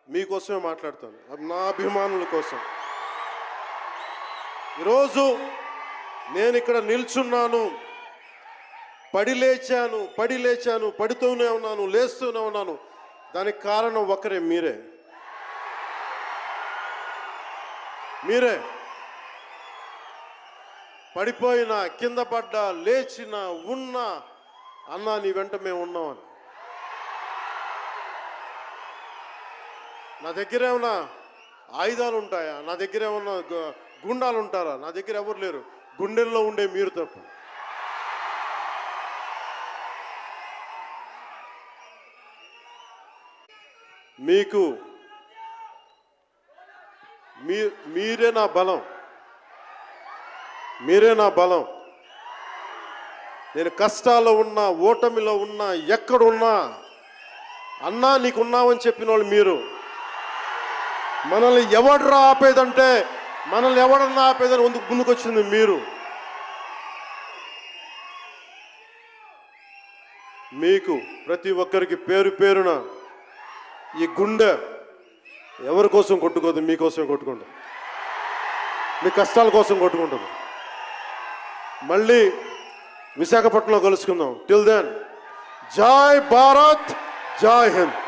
మీకోసమే మాట్లాడతాను, అది నా అభిమానుల కోసం. ఈరోజు నేను ఇక్కడ నిల్చున్నాను, పడి లేచాను, పడుతూనే ఉన్నాను, లేస్తూనే ఉన్నాను. దానికి కారణం ఒకరే, మీరే. పడిపోయినా, కింద పడ్డా, లేచినా, ఉన్నా, అన్నా నీ వెంట మేము ఉన్నామని. నా దగ్గర ఏమన్నా ఆయుధాలు ఉంటాయా? నా దగ్గర ఏమన్నా గుండాలు ఉంటారా? నా దగ్గర ఎవరు లేరు, గుండెల్లో ఉండే మీరు తప్ప. మీకు మీరే నా బలం. నేను కష్టాల్లో ఉన్నా, ఓటమిలో ఉన్నా, ఎక్కడున్నా, అన్నా నీకున్నామని చెప్పిన వాళ్ళు మీరు. మనల్ని ఎవడన్నా ఆపేదని ముందుకొచ్చింది మీరు. మీకు ప్రతి ఒక్కరికి పేరున ఈ గుండె ఎవరి కోసం కొట్టుకోదు, మీకోసమే కొట్టుకుంటుంది, మీ కష్టాల కోసం కొట్టుకుంటుంది. మళ్ళీ విశాఖపట్నంలో కలుసుకుందాం. టిల్ దెన్, జై భారత్, జై హింద్.